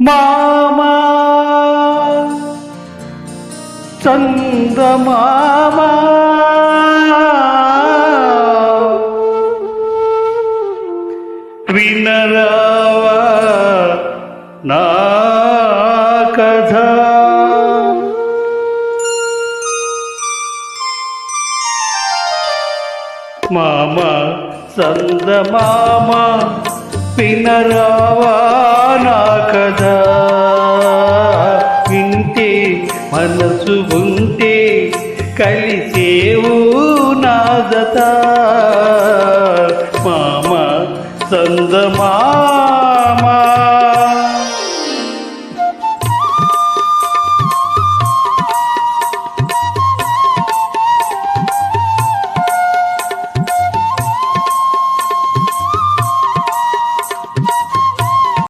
మామా చందమామా వినరావా నా కథ. మామా చందమామా వినరావా నా కథ. వింటే మనసు ఉంటే కలిసేవు నా జత.